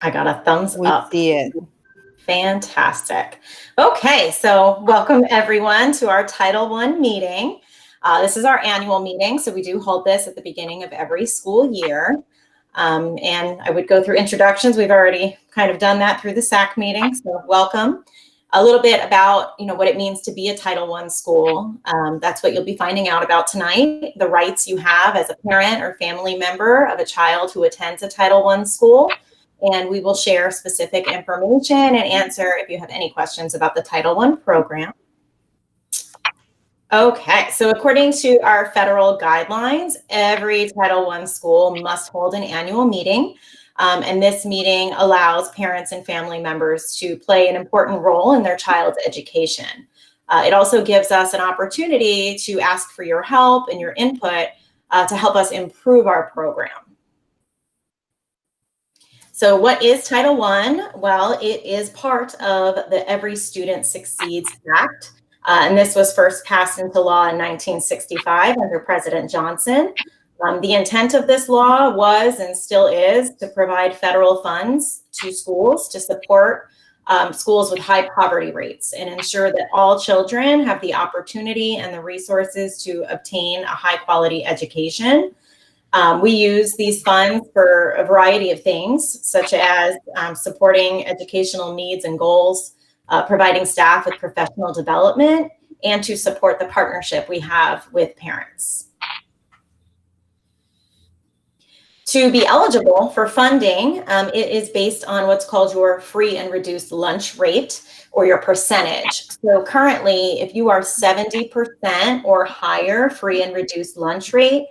I got a thumbs We up. see it. Fantastic. Okay, so welcome everyone to our Title I meeting. This is our annual meeting, so we do hold this at the beginning of every school year. And I would go through introductions. We've already kind of done that through the SAC meeting, so welcome. A little bit about, what it means to be a Title I school. That's what you'll be finding out about tonight, the rights you have as a parent or family member of a child who attends a Title I school. And we will share specific information and answer if you have any questions about the Title I program. Okay, so according to our federal guidelines, every Title I school must hold an annual meeting. And this meeting allows parents and family members to play an important role in their child's education. It also gives us an opportunity to ask for your help and your input to help us improve our program. So what is Title I? Well, it is part of the Every Student Succeeds Act. And this was first passed into law in 1965 under President Johnson. The intent of this law was and still is to provide federal funds to schools to support schools with high poverty rates and ensure that all children have the opportunity and the resources to obtain a high quality education. We use these funds for a variety of things, such as supporting educational needs and goals, providing staff with professional development, and to support the partnership we have with parents. To be eligible for funding, it is based on what's called your free and reduced lunch rate or your percentage. So currently, if you are 70% or higher free and reduced lunch rate,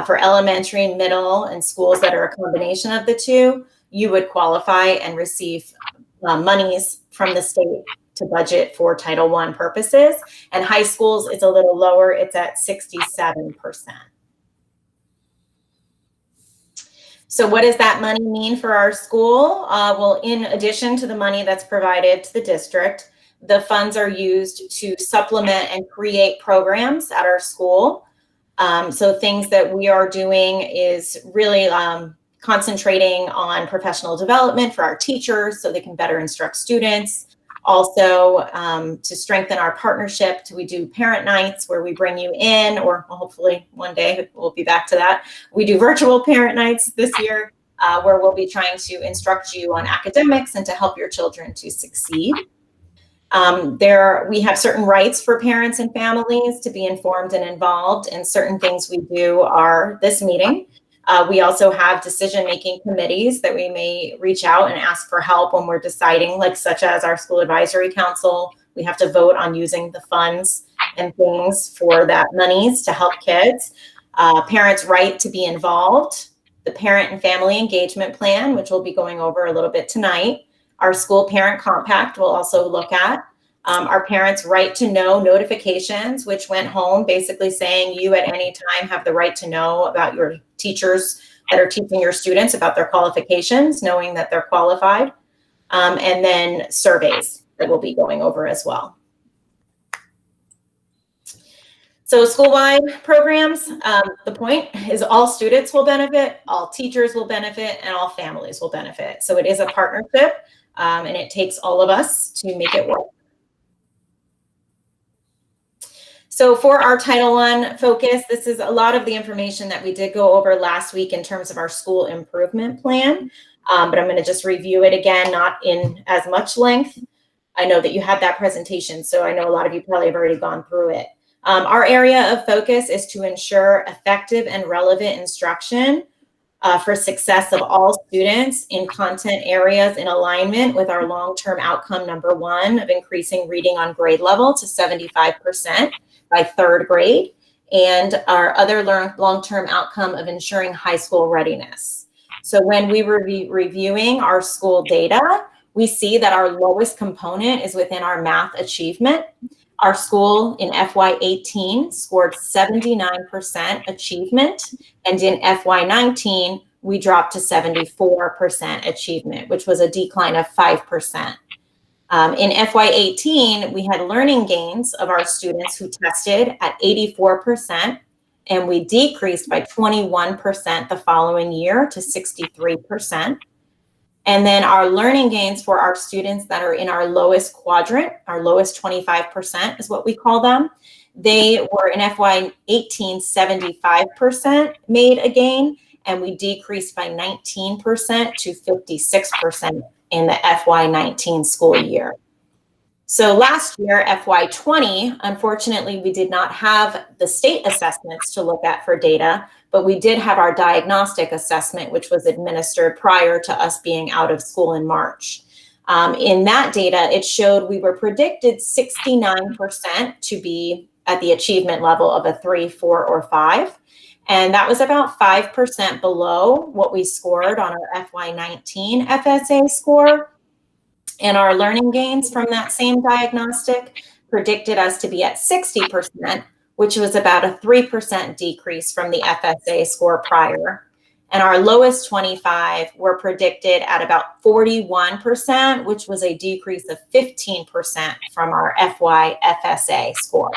for elementary, middle, and schools that are a combination of the two, you would qualify and receive monies from the state to budget for Title I purposes. And high schools, it's a little lower, it's at 67%. So what does that money mean for our school? Well, in addition to the money that's provided to the district, the funds are used to supplement and create programs at our school. So things that we are doing is really concentrating on professional development for our teachers so they can better instruct students. Also, to strengthen our partnership, we do parent nights where we bring you in, or hopefully one day we'll be back to that. We do virtual parent nights this year where we'll be trying to instruct you on academics and to help your children to succeed. We have certain rights for parents and families to be informed and involved, and certain things we do are this meeting. We also have decision-making committees that we may reach out and ask for help when we're deciding, like such as our school advisory council. We have to vote on using the funds and things for that monies to help kids. Parents' right to be involved, the parent and family engagement plan, which we'll be going over a little bit tonight. Our school parent compact we'll also look at. Our parents' right to know notifications, which went home basically saying you at any time have the right to know about your teachers that are teaching your students about their qualifications, knowing that they're qualified. And then surveys that we'll be going over as well. So school-wide programs, the point is all students will benefit, all teachers will benefit, and all families will benefit. So it is a partnership, and it takes all of us to make it work. So for our Title I focus, this is a lot of the information that we did go over last week in terms of our school improvement plan, but I'm going to just review it again, not in as much length. I know that you had that presentation, so I know a lot of you probably have already gone through it. Our area of focus is to ensure effective and relevant instruction for success of all students in content areas in alignment with our long-term outcome number 1 of increasing reading on grade level to 75% by 3rd grade, and our other long-term outcome of ensuring high school readiness. So when we were reviewing our school data, we see that our lowest component is within our math achievement. Our school in FY18 scored 79% achievement, and in FY19, we dropped to 74% achievement, which was a decline of 5%. In FY18, we had learning gains of our students who tested at 84%, and we decreased by 21% the following year to 63%. And then our learning gains for our students that are in our lowest quadrant, our lowest 25% is what we call them. They were in FY18, 75% made a gain, and we decreased by 19% to 56% in the FY19 school year. So last year, FY20, unfortunately, we did not have the state assessments to look at for data, but we did have our diagnostic assessment, which was administered prior to us being out of school in March. In that data, it showed we were predicted 69% to be at the achievement level of a 3, 4, or 5. And that was about 5% below what we scored on our FY19 FSA score. And our learning gains from that same diagnostic predicted us to be at 60%, which was about a 3% decrease from the FSA score prior. And our lowest 25 were predicted at about 41%, which was a decrease of 15% from our FY FSA score.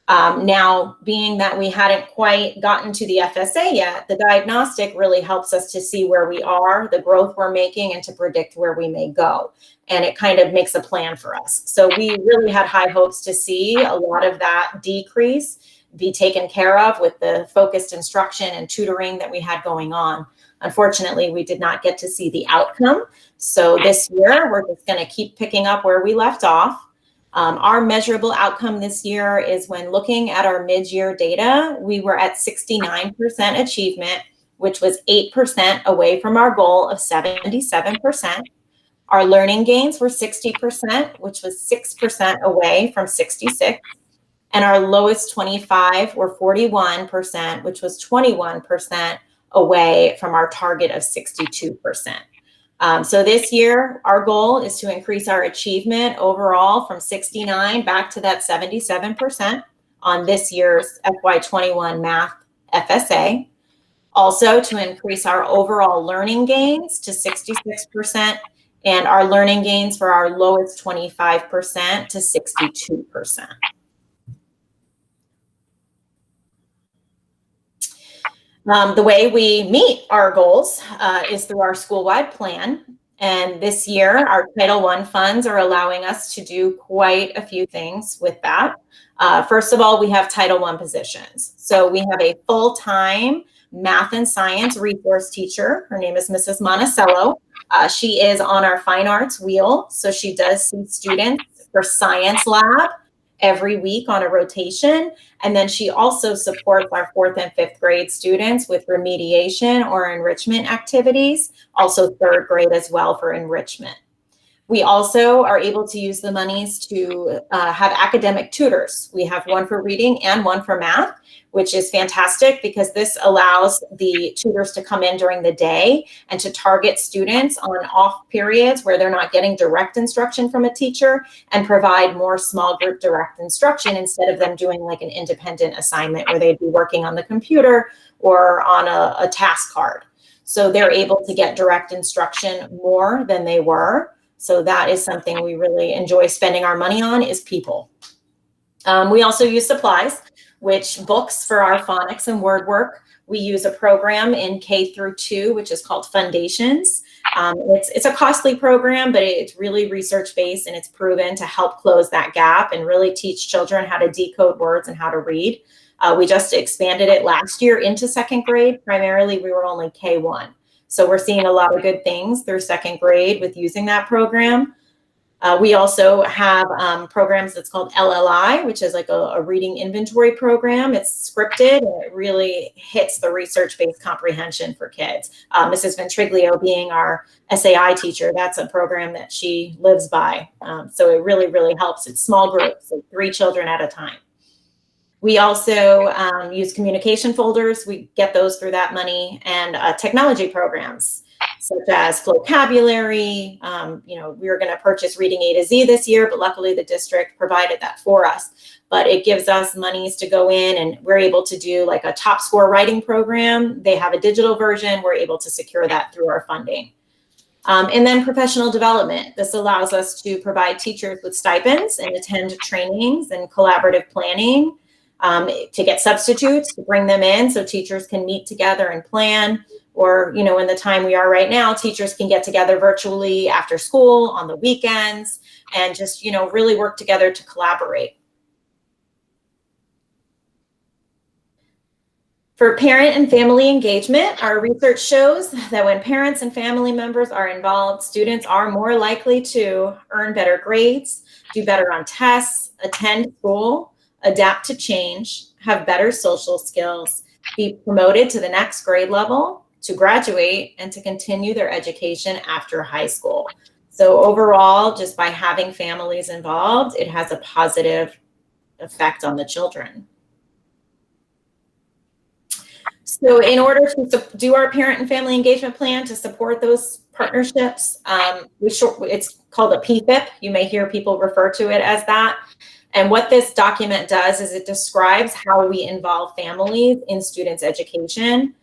Now, being that we hadn't quite gotten to the FSA yet, the diagnostic really helps us to see where we are, the growth we're making, and to predict where we may go. And it kind of makes a plan for us. So we really had high hopes to see a lot of that decrease be taken care of with the focused instruction and tutoring that we had going on. Unfortunately, we did not get to see the outcome. So this year, we're just going to keep picking up where we left off. Our measurable outcome this year is when looking at our mid-year data, we were at 69% achievement, which was 8% away from our goal of 77%. Our learning gains were 60%, which was 6% away from 66. And our lowest 25 were 41%, which was 21% away from our target of 62%. So this year, our goal is to increase our achievement overall from 69 back to that 77% on this year's FY21 Math FSA. Also to increase our overall learning gains to 66% and our learning gains for our lowest 25% to 62%. The way we meet our goals is through our school-wide plan. And this year, our Title I funds are allowing us to do quite a few things with that. First of all, we have Title I positions. So we have a full-time math and science resource teacher. Her name is Mrs. Monticello. She is on our fine arts wheel. So she does see students for science lab every week on a rotation. And then she also supports our 4th and 5th grade students with remediation or enrichment activities, also 3rd grade as well for enrichment. We also are able to use the monies to have academic tutors. We have one for reading and one for math, which is fantastic because this allows the tutors to come in during the day and to target students on off periods where they're not getting direct instruction from a teacher and provide more small group direct instruction instead of them doing like an independent assignment where they'd be working on the computer or on a task card. So they're able to get direct instruction more than they were. So that is something we really enjoy spending our money on is people. We also use supplies, which books for our phonics and word work. We use a program in K through 2, which is called Foundations. It's a costly program, but it's really research-based and it's proven to help close that gap and really teach children how to decode words and how to read. We just expanded it last year into 2nd grade. Primarily, we were only K1. So we're seeing a lot of good things through 2nd grade with using that program. We also have programs that's called LLI, which is like a reading inventory program. It's scripted and it really hits the research-based comprehension for kids. Mrs. Ventriglio being our SAI teacher, that's a program that she lives by. So it really, really helps. It's small groups, like 3 children at a time. We also use communication folders. We get those through that money and technology programs such as vocabulary. We were going to purchase Reading A to Z this year, but luckily the district provided that for us. But it gives us monies to go in and we're able to do like a top score writing program. They have a digital version. We're able to secure that through our funding. And then professional development. This allows us to provide teachers with stipends and attend trainings and collaborative planning. To get substitutes, to bring them in so teachers can meet together and plan. or, you know, in the time we are right now, teachers can get together virtually after school, on the weekends, and just, you know, really work together to collaborate. For parent and family engagement, our research shows that when parents and family members are involved, students are more likely to earn better grades, do better on tests, attend school, adapt to change, have better social skills, be promoted to the next grade level, to graduate, and to continue their education after high school. So overall, just by having families involved, it has a positive effect on the children. So in order to do our parent and family engagement plan to support those partnerships, it's called a PFIP. You may hear people refer to it as that. And what this document does is it describes how we involve families in students' education.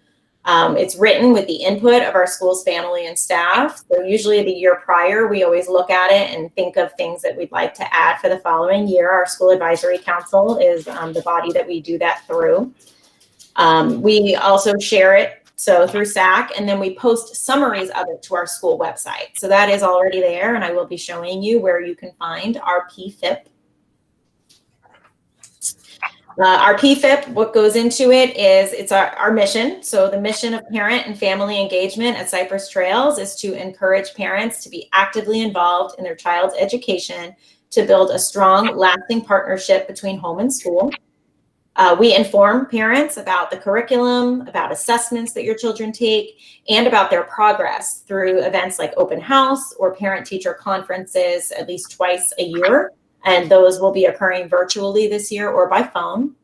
It's written with the input of our school's family and staff. So usually the year prior, we always look at it and think of things that we'd like to add for the following year. Our school advisory council is the body that we do that through. We also share it through SAC, and then we post summaries of it to our school website. So that is already there, and I will be showing you where you can find our PFIP. Our PFIP, what goes into it is it's our mission. So the mission of parent and family engagement at Cypress Trails is to encourage parents to be actively involved in their child's education to build a strong, lasting partnership between home and school. We inform parents about the curriculum, about assessments that your children take, and about their progress through events like open house or parent-teacher conferences at least twice a year. And those will be occurring virtually this year or by phone.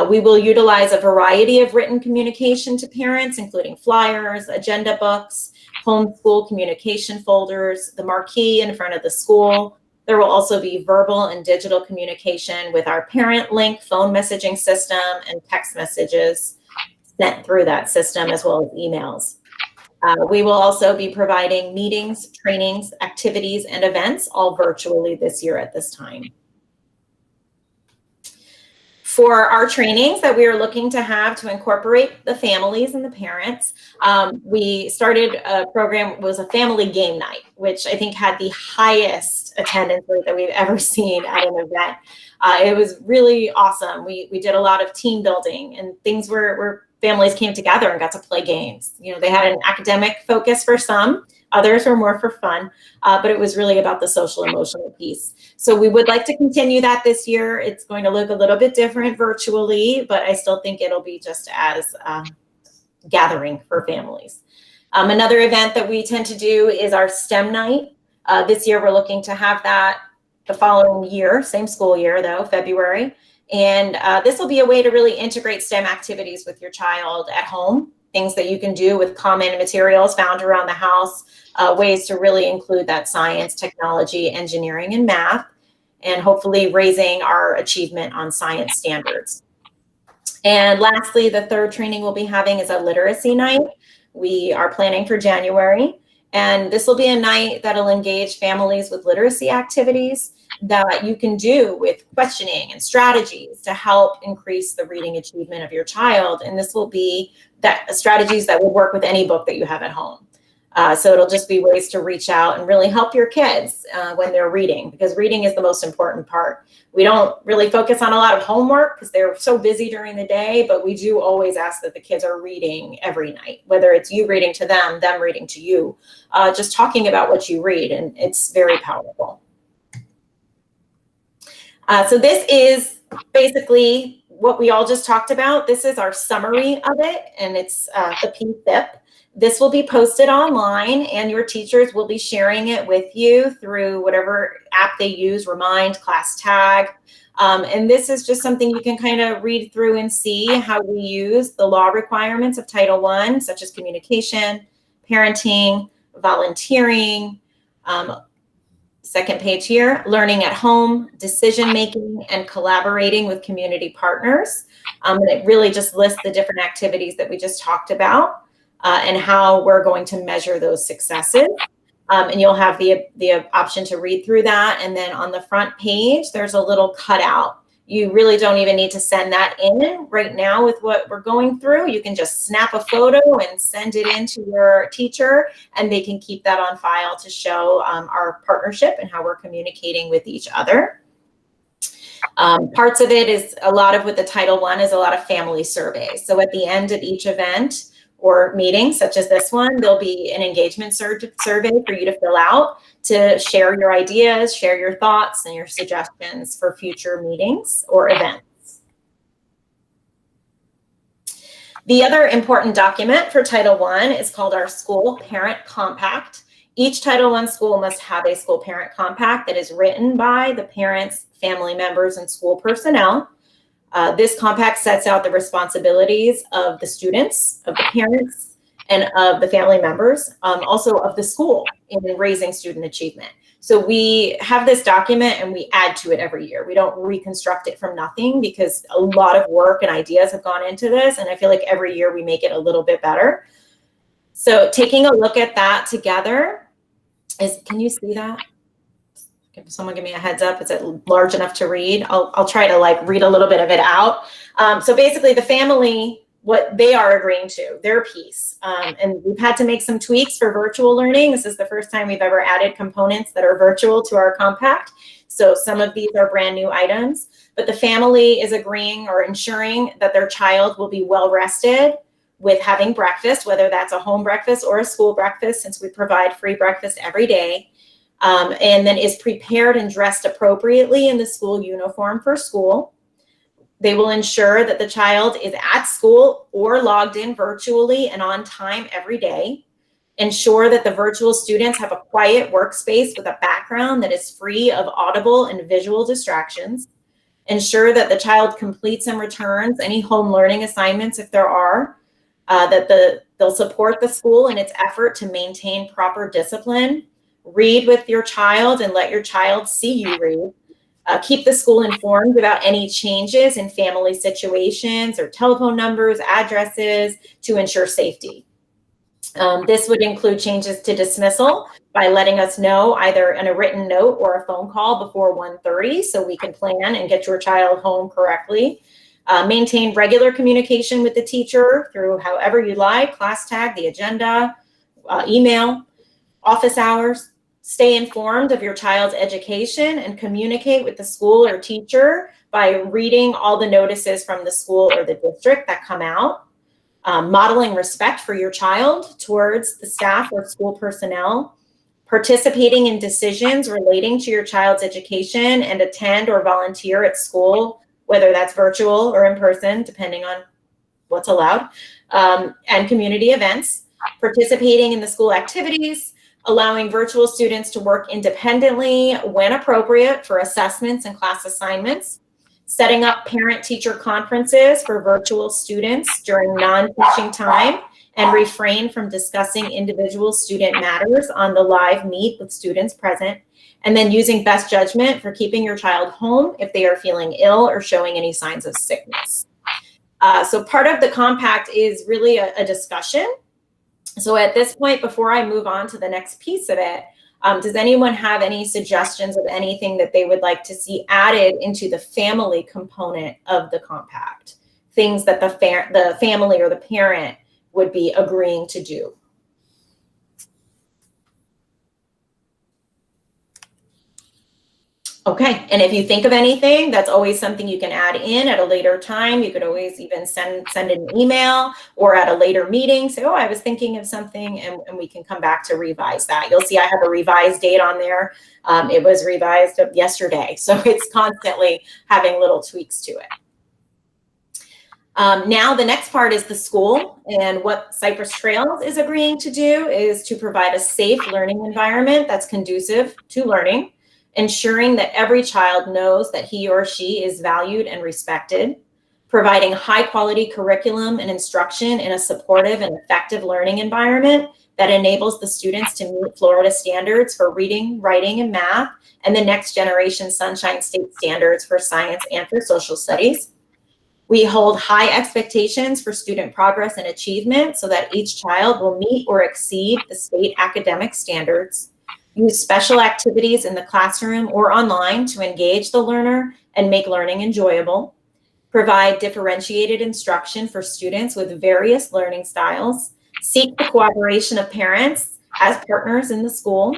We will utilize a variety of written communication to parents, including flyers, agenda books, homeschool communication folders, the marquee in front of the school. There will also be verbal and digital communication with our parent link phone messaging system and text messages sent through that system, as well as emails. We will also be providing meetings, trainings, activities, and events, all virtually this year at this time. For our trainings that we are looking to have to incorporate the families and the parents, we started a program, it was a family game night, which I think had the highest attendance rate that we've ever seen at an event. It was really awesome. We did a lot of team building and things where families came together and got to play games. You know, they had an academic focus for some, others were more for fun, but it was really about the social emotional piece. So we would like to continue that this year. It's going to look a little bit different virtually, but I still think it'll be just as gathering for families. Another event that we tend to do is our STEM night. This year we're looking to have that the following year, same school year though, February. And this will be a way to really integrate STEM activities with your child at home, things that you can do with common materials found around the house, ways to really include that science, technology, engineering, and math, and hopefully raising our achievement on science standards. And lastly, the third training we'll be having is a literacy night. We are planning for January, and this will be a night that'll engage families with literacy activities that you can do with questioning and strategies to help increase the reading achievement of your child. And this will be strategies that will work with any book that you have at home. So it'll just be ways to reach out and really help your kids when they're reading, because reading is the most important part. We don't really focus on a lot of homework because they're so busy during the day, but we do always ask that the kids are reading every night, whether it's you reading to them reading to you, just talking about what you read, and it's very powerful. So this is basically what we all just talked about. This is our summary of it, and it's the PFIP. This will be posted online, and your teachers will be sharing it with you through whatever app they use, Remind, Class Tag. And this is just something you can kind of read through and see how we use the law requirements of Title I, such as communication, parenting, volunteering, second page here, learning at home, decision-making, and collaborating with community partners. And it really just lists the different activities that we just talked about and how we're going to measure those successes. And you'll have the option to read through that. And then on the front page, there's a little cutout. You really don't even need to send that in right now with what we're going through. You can just snap a photo and send it in to your teacher, and they can keep that on file to show our partnership and how we're communicating with each other. Parts of it is a lot of what the Title I is a lot of family surveys. So at the end of each event or meeting, such as this one, there'll be an engagement survey for you to fill out to share your ideas, share your thoughts and your suggestions for future meetings or events. The other important document for Title I is called our School Parent Compact. Each Title I school must have a school parent compact that is written by the parents, family members, and school personnel. This compact sets out the responsibilities of the students, of the parents, and of the family members, also of the school in raising student achievement. So we have this document and we add to it every year. We don't reconstruct it from nothing because a lot of work and ideas have gone into this, and I feel like every year we make it a little bit better. So taking a look at that together, can you see that? Can someone give me a heads up? Is it large enough to read? I'll try to like read a little bit of it out. So basically the family, what they are agreeing to, their piece. And we've had to make some tweaks for virtual learning. This is the first time we've ever added components that are virtual to our compact. So some of these are brand new items, but the family is agreeing or ensuring that their child will be well rested with having breakfast, whether that's a home breakfast or a school breakfast, since we provide free breakfast every day, and then is prepared and dressed appropriately in the school uniform for school. They will ensure that the child is at school or logged in virtually and on time every day. Ensure that the virtual students have a quiet workspace with a background that is free of audible and visual distractions. Ensure that the child completes and returns any home learning assignments if there are. They'll support the school in its effort to maintain proper discipline. Read with your child and let your child see you read. Keep the school informed about any changes in family situations or telephone numbers, addresses to ensure safety. This would include changes to dismissal by letting us know either in a written note or a phone call before 1:30 so we can plan and get your child home correctly. Maintain regular communication with the teacher through however you like, class tag, the agenda, email, office hours. Stay informed of your child's education and communicate with the school or teacher by reading all the notices from the school or the district that come out. Modeling respect for your child towards the staff or school personnel. Participating in decisions relating to your child's education and attend or volunteer at school, whether that's virtual or in person, depending on what's allowed, and community events. Participating in the school activities, allowing virtual students to work independently when appropriate for assessments and class assignments. Setting up parent-teacher conferences for virtual students during non-teaching time and refrain from discussing individual student matters on the live meet with students present. And then using best judgment for keeping your child home if they are feeling ill or showing any signs of sickness. So part of the compact is really a discussion. So at this point, before I move on to the next piece of it, does anyone have any suggestions of anything that they would like to see added into the family component of the compact? Things that the family or the parent would be agreeing to do? Okay, and if you think of anything, that's always something you can add in at a later time. You could always even send an email or at a later meeting, say, oh, I was thinking of something, and we can come back to revise that. You'll see I have a revised date on there. It was revised yesterday, so it's constantly having little tweaks to it. Now the next part is the school, and what Cypress Trails is agreeing to do is to provide a safe learning environment that's conducive to learning, ensuring that every child knows that he or she is valued and respected, providing high quality curriculum and instruction in a supportive and effective learning environment that enables the students to meet Florida standards for reading, writing, and math, and the next generation Sunshine State standards for science and for social studies. We hold high expectations for student progress and achievement so that each child will meet or exceed the state academic standards. Use special activities in the classroom or online to engage the learner and make learning enjoyable. Provide differentiated instruction for students with various learning styles. Seek the cooperation of parents as partners in the school.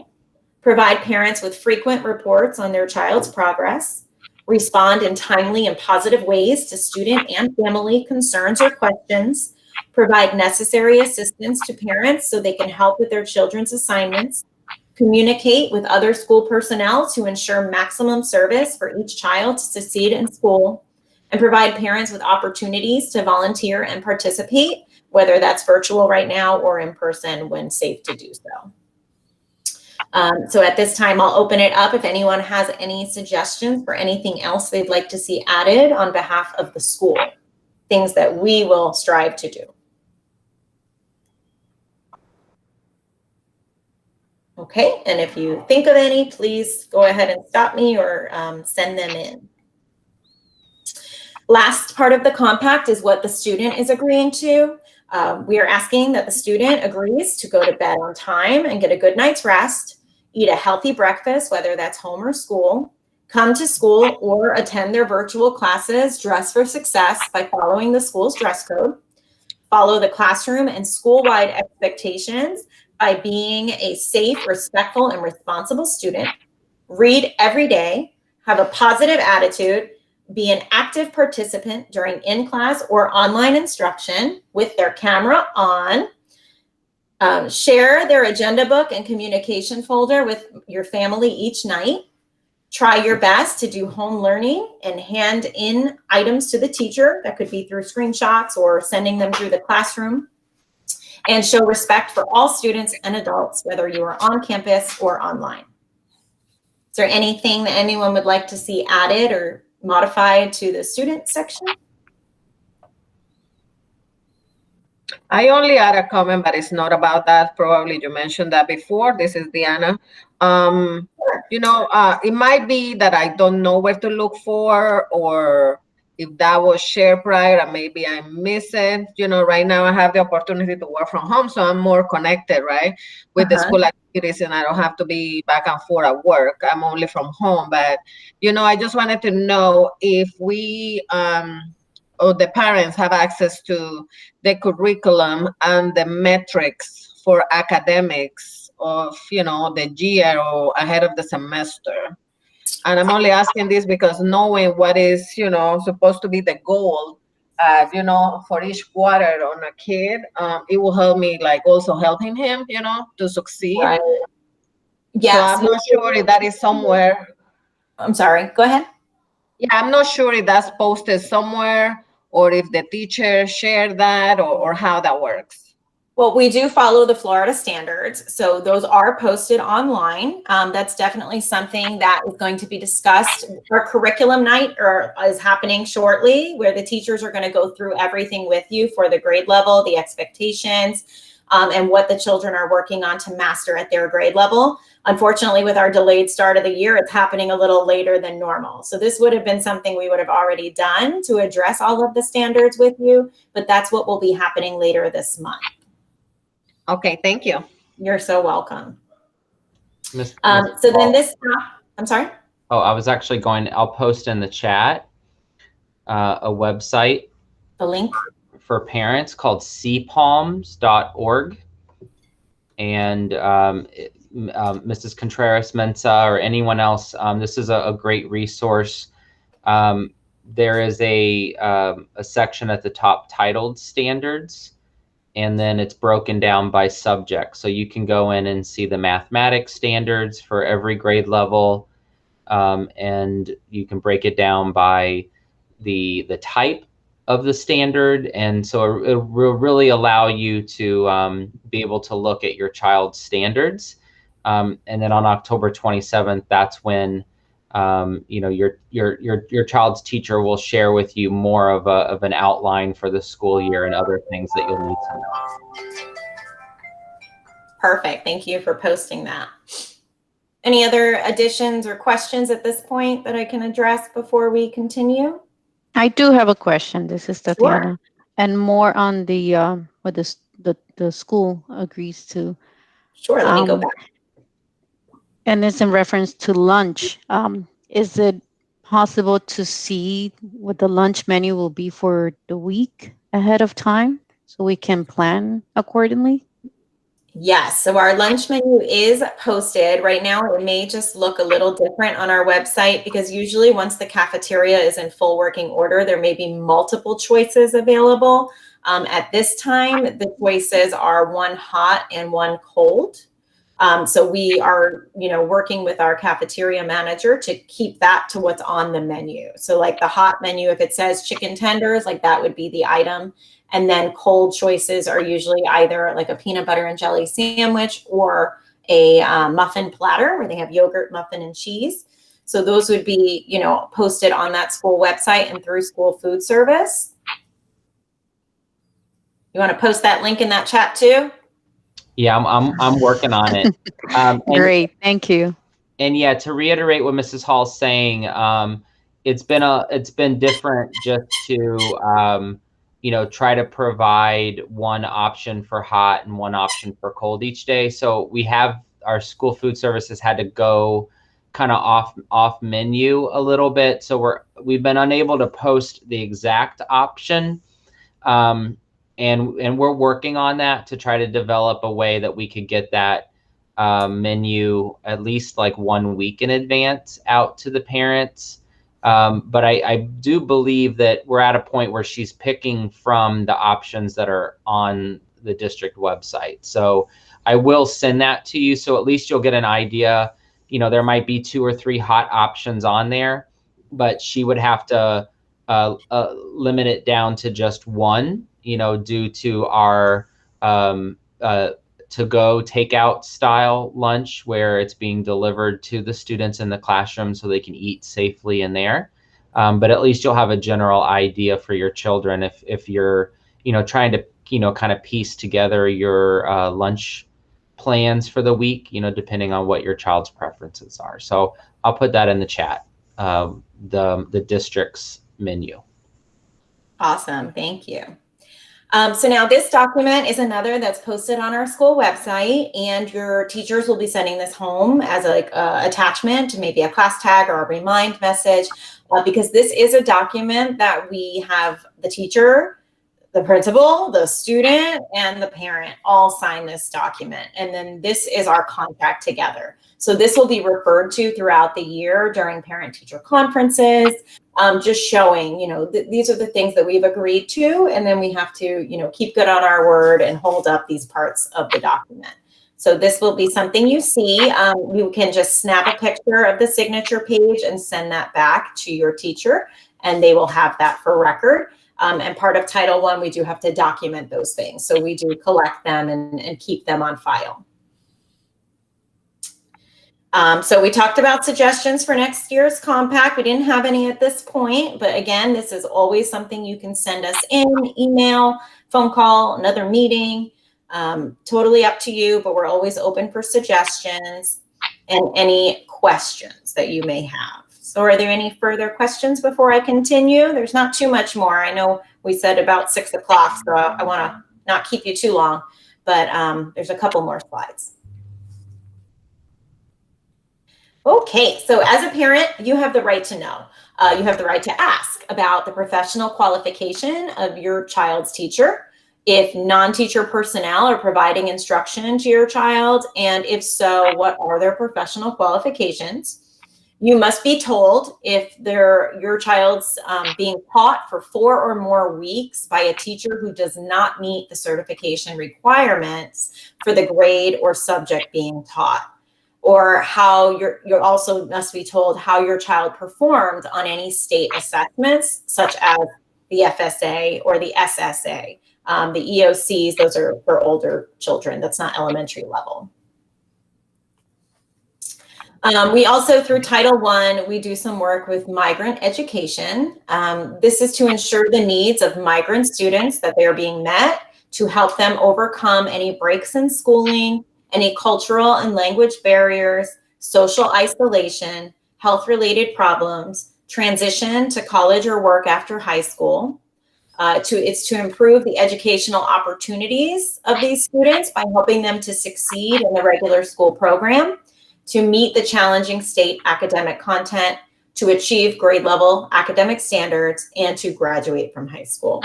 Provide parents with frequent reports on their child's progress. Respond in timely and positive ways to student and family concerns or questions. Provide necessary assistance to parents so they can help with their children's assignments. Communicate with other school personnel to ensure maximum service for each child to succeed in school. And provide parents with opportunities to volunteer and participate, whether that's virtual right now or in person when safe to do so. So at this time, I'll open it up if anyone has any suggestions for anything else they'd like to see added on behalf of the school, things that we will strive to do. Okay, and if you think of any, please go ahead and stop me or send them in. Last part of the compact is what the student is agreeing to. We are asking that the student agrees to go to bed on time and get a good night's rest, eat a healthy breakfast, whether that's home or school, come to school or attend their virtual classes dressed for success by following the school's dress code, follow the classroom and school-wide expectations by being a safe, respectful, and responsible student, read every day, have a positive attitude, be an active participant during in-class or online instruction with their camera on, share their agenda book and communication folder with your family each night, try your best to do home learning and hand in items to the teacher. That could be through screenshots or sending them through the classroom, and show respect for all students and adults, whether you are on campus or online. Is there anything that anyone would like to see added or modified to the student section? I only add a comment, but it's not about that. Probably you mentioned that before. This is Diana. You know, it might be that I don't know where to look for, or if that was shared prior and maybe I miss it. You know, right now I have the opportunity to work from home, so I'm more connected, right, with the school activities, and I don't have to be back and forth at work. I'm only from home. But, you know, I just wanted to know if we or the parents have access to the curriculum and the metrics for academics of, you know, the year or ahead of the semester. And I'm only asking this because knowing what is, you know, supposed to be the goal, you know, for each quarter on a kid, it will help me, like, also helping him, you know, to succeed. Right. Yes. So I'm not sure if that is somewhere. I'm sorry, go ahead. Yeah, I'm not sure if that's posted somewhere or if the teacher shared that, or how that works. Well, we do follow the Florida standards, so those are posted online. That's definitely something that is going to be discussed. Our curriculum night is happening shortly, where the teachers are going to go through everything with you for the grade level, the expectations, and what the children are working on to master at their grade level. Unfortunately, with our delayed start of the year, it's happening a little later than normal. So this would have been something we would have already done to address all of the standards with you, but that's what will be happening later this month. Okay, thank you. You're so welcome. Then this, I'm sorry? Oh, I was actually I'll post in the chat a website. A link? For parents called cpalms.org. And Mrs. Contreras-Mensa or anyone else, this is a great resource. There is a section at the top titled Standards, and then it's broken down by subject. So you can go in and see the mathematics standards for every grade level, and you can break it down by the type of the standard, and so it will really allow you to be able to look at your child's standards. And then on October 27th, that's when you know, your child's teacher will share with you more of an outline for the school year and other things that you'll need to know. Perfect. Thank you for posting that. Any other additions or questions at this point that I can address before we continue? I do have a question. This is Tatiana, Sure. and more on the what the school agrees to. Sure. Let me go back. And it's in reference to lunch. Is it possible to see what the lunch menu will be for the week ahead of time so we can plan accordingly? Yes, so our lunch menu is posted. Right now, it may just look a little different on our website because usually once the cafeteria is in full working order, there may be multiple choices available. At this time, the choices are one hot and one cold. So we are, working with our cafeteria manager to keep that to what's on the menu. So like the hot menu, if it says chicken tenders, like that would be the item. And then cold choices are usually either like a peanut butter and jelly sandwich or a muffin platter where they have yogurt, muffin, and cheese. So those would be, posted on that school website and through school food service. You want to post that link in that chat too? Yeah, I'm working on it. Great, thank you. And yeah, to reiterate what Mrs. Hall's saying, it's been different just to try to provide one option for hot and one option for cold each day. So we have our school food services had to go kind of off menu a little bit. So we've been unable to post the exact option. And we're working on that to try to develop a way that we could get that menu at least like 1 week in advance out to the parents. But I do believe that we're at a point where she's picking from the options that are on the district website. So I will send that to you. So at least you'll get an idea. There might be 2 or 3 hot options on there, but she would have to limit it down to just one, due to our to-go takeout style lunch where it's being delivered to the students in the classroom so they can eat safely in there. But at least you'll have a general idea for your children if you're, trying to, kind of piece together your lunch plans for the week, depending on what your child's preferences are. So I'll put that in the chat, the district's menu. Awesome, thank you. So now this document is another that's posted on our school website, and your teachers will be sending this home as a attachment to maybe a class tag or a remind message, because this is a document that we have the teacher, the principal, the student, and the parent all sign this document. And then this is our contract together. So this will be referred to throughout the year during parent-teacher conferences, just showing, these are the things that we've agreed to, and then we have to, keep good on our word and hold up these parts of the document. So this will be something you see. You can just snap a picture of the signature page and send that back to your teacher, and they will have that for record. And part of Title I, we do have to document those things. So we do collect them and keep them on file. So we talked about suggestions for next year's compact. We didn't have any at this point, but again, this is always something you can send us in, email, phone call, another meeting, totally up to you, but we're always open for suggestions and any questions that you may have. So are there any further questions before I continue? There's not too much more. I know we said about 6 o'clock, so I want to not keep you too long, but there's a couple more slides. Okay, so as a parent, you have the right to know. You have the right to ask about the professional qualification of your child's teacher, if non-teacher personnel are providing instruction to your child, and if so, what are their professional qualifications? You must be told if your child's being taught for 4 or more weeks by a teacher who does not meet the certification requirements for the grade or subject being taught, or how you also must be told how your child performed on any state assessments, such as the FSA or the SSA. The EOCs, those are for older children. That's not elementary level. We also, through Title I, we do some work with Migrant Education. This is to ensure the needs of migrant students, that they are being met, to help them overcome any breaks in schooling, any cultural and language barriers, social isolation, health-related problems, transition to college or work after high school. It's to improve the educational opportunities of these students by helping them to succeed in the regular school program, to meet the challenging state academic content, to achieve grade level academic standards and to graduate from high school.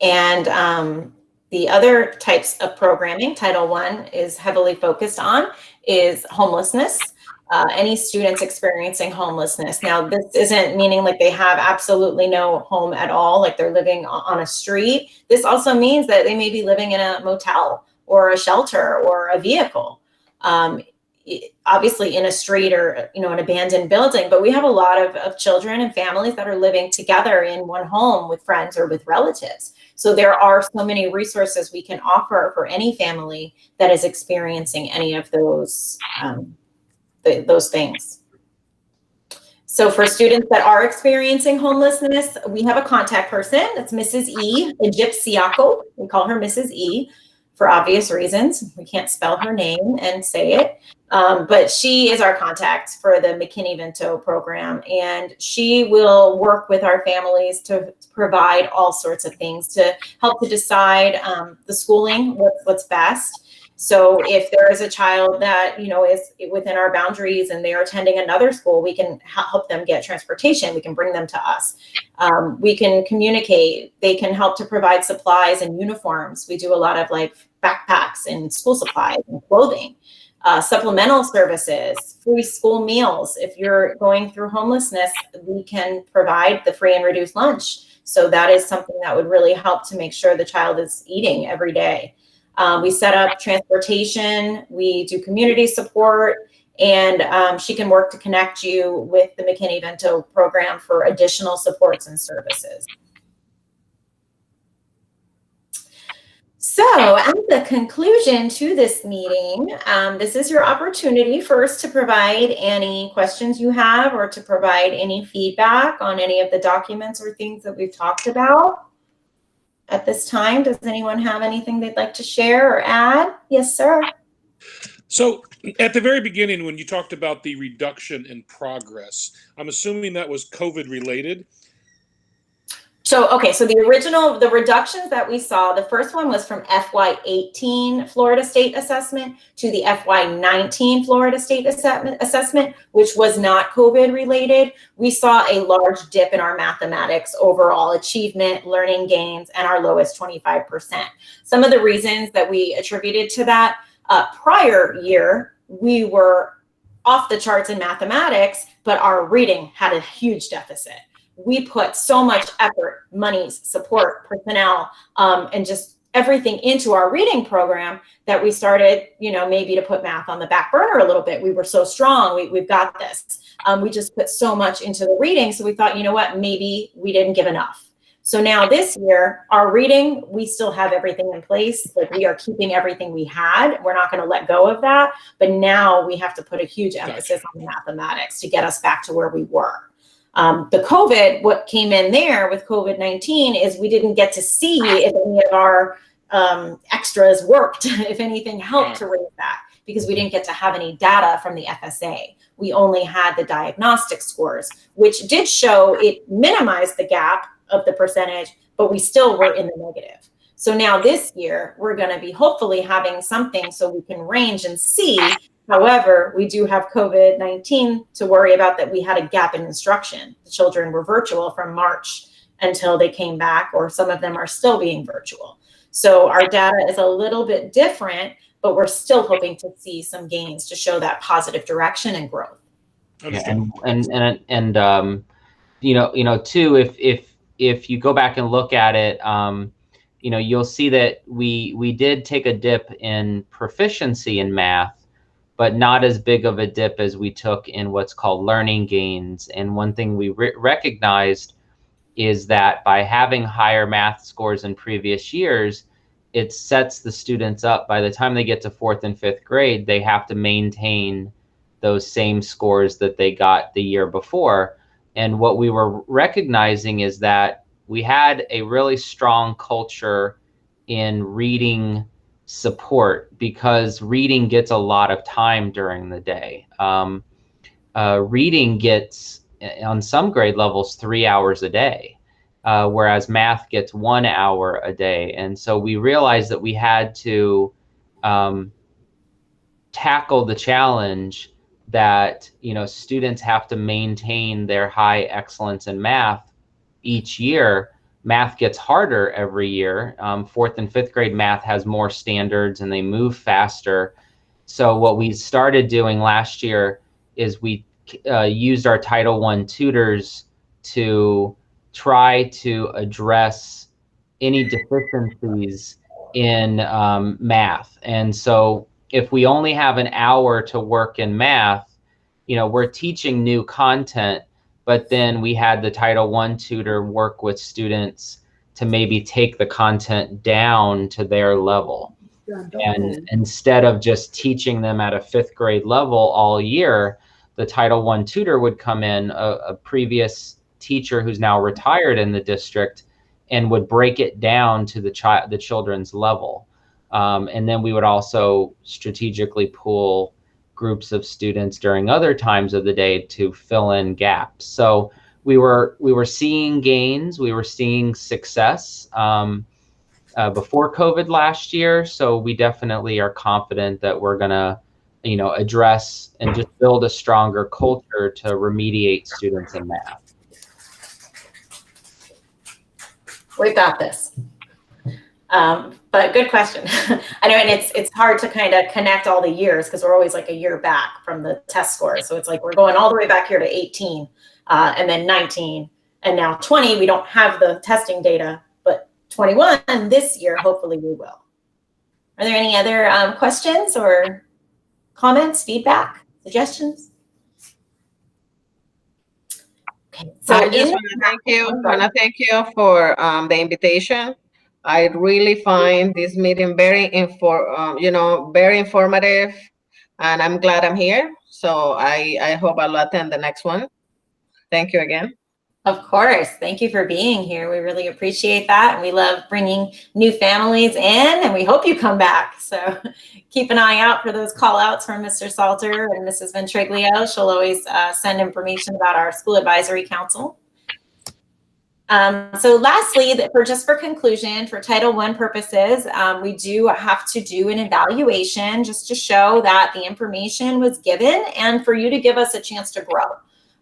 And the other types of programming Title I is heavily focused on is homelessness. Any students experiencing homelessness. Now, this isn't meaning like they have absolutely no home at all, like they're living on a street. This also means that they may be living in a motel or a shelter or a vehicle. Obviously in a street or, you know, an abandoned building, but we have a lot of children and families that are living together in one home with friends or with relatives. So there are so many resources we can offer for any family that is experiencing any of those things. So for students that are experiencing homelessness, we have a contact person. That's Mrs. E. Egyptiaco. We call her Mrs. E for obvious reasons. We can't spell her name and say it. But she is our contact for the McKinneyVento program. And she will work with our families to provide all sorts of things to help to decide the schooling, what's best. So if there is a child that, you know, is within our boundaries and they are attending another school, we can help them get transportation. We can bring them to us. We can communicate. They can help to provide supplies and uniforms. We do a lot of like backpacks and school supplies and clothing, supplemental services, free school meals. If you're going through homelessness, we can provide the free and reduced lunch. So that is something that would really help to make sure the child is eating every day. We set up transportation, we do community support, and she can work to connect you with the McKinneyVento program for additional supports and services. So at the conclusion to this meeting, this is your opportunity first to provide any questions you have or to provide any feedback on any of the documents or things that we've talked about. At this time, does anyone have anything they'd like to share or add? Yes, sir. So at the very beginning, when you talked about the reduction in progress, I'm assuming that was COVID related. So, okay, so the reductions that we saw, the first one was from FY18 Florida State Assessment to the FY19 Florida State Assessment, which was not COVID related. We saw a large dip in our mathematics overall achievement, learning gains, and our lowest 25%. Some of the reasons that we attributed to that, prior year, we were off the charts in mathematics, but our reading had a huge deficit. We put so much effort, money, support, personnel, and just everything into our reading program that we started, you know, maybe to put math on the back burner a little bit. We were so strong, we've got this. We just put so much into the reading. So we thought, you know what, maybe we didn't give enough. So now this year, our reading, we still have everything in place. Like we are keeping everything we had. We're not going to let go of that. But now we have to put a huge emphasis on mathematics to get us back to where we were. The COVID, what came in there with COVID-19 is we didn't get to see if any of our extras worked, if anything helped to raise that, because we didn't get to have any data from the FSA. We only had the diagnostic scores, which did show it minimized the gap of the percentage, but we still were in the negative. So now this year, we're going to be hopefully having something so we can range and see. However, we do have COVID-19 to worry about, that we had a gap in instruction. The children were virtual from March until they came back, or some of them are still being virtual. So our data is a little bit different, but we're still hoping to see some gains to show that positive direction and growth. Yeah, and you know, too, if you go back and look at it, you know, you'll see that we did take a dip in proficiency in math, but not as big of a dip as we took in what's called learning gains. And one thing we recognized is that by having higher math scores in previous years, it sets the students up. By the time they get to 4th and 5th grade, they have to maintain those same scores that they got the year before. And what we were recognizing is that we had a really strong culture in reading support, because reading gets a lot of time during the day. Reading gets, on some grade levels, 3 hours a day, whereas math gets 1 hour a day. And so we realized that we had to tackle the challenge that, students have to maintain their high excellence in math each year. Math gets harder every year. 4th and 5th grade math has more standards and they move faster. So what we started doing last year is we used our Title I tutors to try to address any deficiencies in math. And so if we only have an hour to work in math, we're teaching new content, but then we had the Title I tutor work with students to maybe take the content down to their level. And instead of just teaching them at a 5th grade level all year, the Title I tutor would come in, a previous teacher who's now retired in the district, and would break it down to the children's level. And then we would also strategically pool groups of students during other times of the day to fill in gaps. So we were seeing gains, we were seeing success before COVID last year. So we definitely are confident that we're gonna, address and just build a stronger culture to remediate students in math. We've got this. But good question. I know, and it's hard to kind of connect all the years because we're always like a year back from the test score. So it's like we're going all the way back here to 18 and then 19 and now 20. We don't have the testing data, but 21 this year, hopefully we will. Are there any other questions or comments, feedback, suggestions? Okay, so I just want to thank you for the invitation. I really find this meeting very very informative, and I'm glad I'm here. So I hope I'll attend the next one. Thank you again. Of course. Thank you for being here. We really appreciate that. And we love bringing new families in, and we hope you come back. So keep an eye out for those call outs from Mr. Salter and Mrs. Ventriglio. She'll always send information about our school advisory council. So lastly, for conclusion, for Title I purposes, we do have to do an evaluation just to show that the information was given and for you to give us a chance to grow.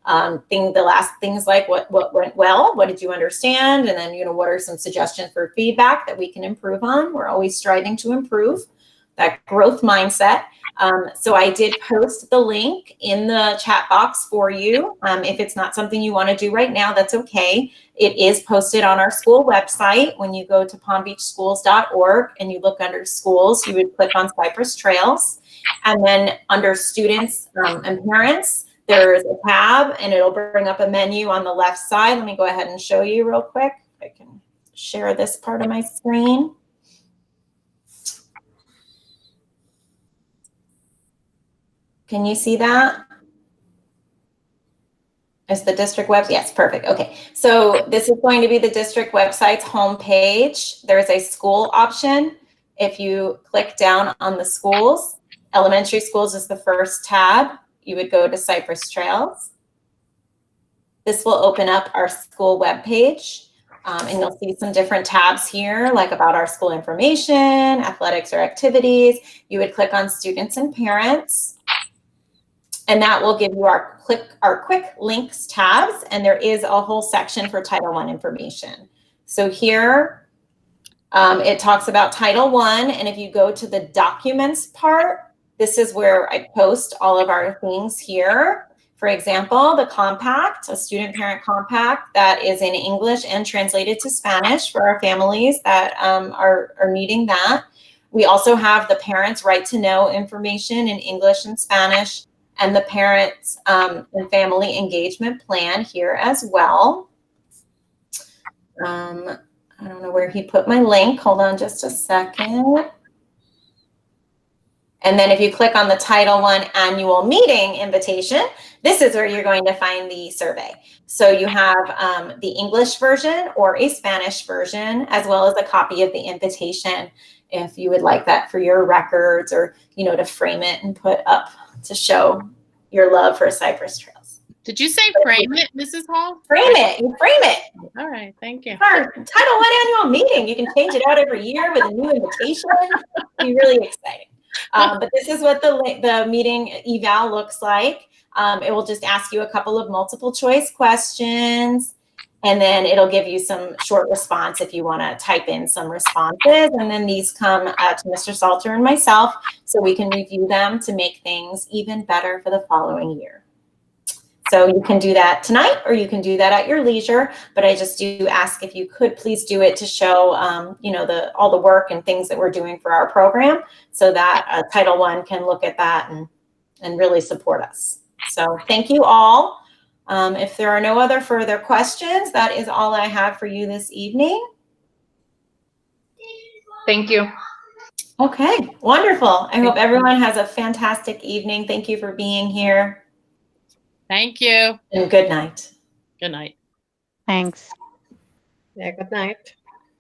The last things like what went well, what did you understand? And then, what are some suggestions for feedback that we can improve on? We're always striving to improve that growth mindset. So I did post the link in the chat box for you. If it's not something you want to do right now, that's okay. It is posted on our school website. When you go to palmbeachschools.org and you look under schools, you would click on Cypress Trails. And then under students and parents, there's a tab and it'll bring up a menu on the left side. Let me go ahead and show you real quick. I can share this part of my screen. Can you see that? Is the district web? Yes, perfect. Okay, so this is going to be the district website's homepage. There's a school option. If you click down on the schools, elementary schools is the first tab. You would go to Cypress Trails. This will open up our school webpage, and you'll see some different tabs here, like about our school information, athletics or activities. You would click on students and parents, and that will give you our quick links tabs, and there is a whole section for Title I information. So here, it talks about Title I, and if you go to the documents part, this is where I post all of our things here. For example, the compact, a student-parent compact that is in English and translated to Spanish for our families that are needing that. We also have the parents' right to know information in English and Spanish, and the parents and family engagement plan here as well. I don't know where he put my link. Hold on just a second. And then if you click on the Title I annual meeting invitation, this is where you're going to find the survey. So you have the English version or a Spanish version, as well as a copy of the invitation if you would like that for your records or, to frame it and put up to show your love for Cypress Trails. Did you say frame it, Mrs. Hall? Frame it, you frame it. All right, thank you. Our Title I annual meeting, you can change it out every year with a new invitation. It'll be really exciting. But this is what the meeting eval looks like. It will just ask you a couple of multiple choice questions, and then it'll give you some short response if you want to type in some responses. And then these come to Mr. Salter and myself so we can review them to make things even better for the following year. So you can do that tonight, or you can do that at your leisure. But I just do ask if you could please do it to show, you know, all the work and things that we're doing for our program, so that Title I can look at that and really support us. So thank you all. If there are no other further questions, that is all I have for you this evening. Thank you. Okay, wonderful. I hope everyone has a fantastic evening. Thank you for being here. Thank you. And good night. Good night. Thanks. Yeah, good night.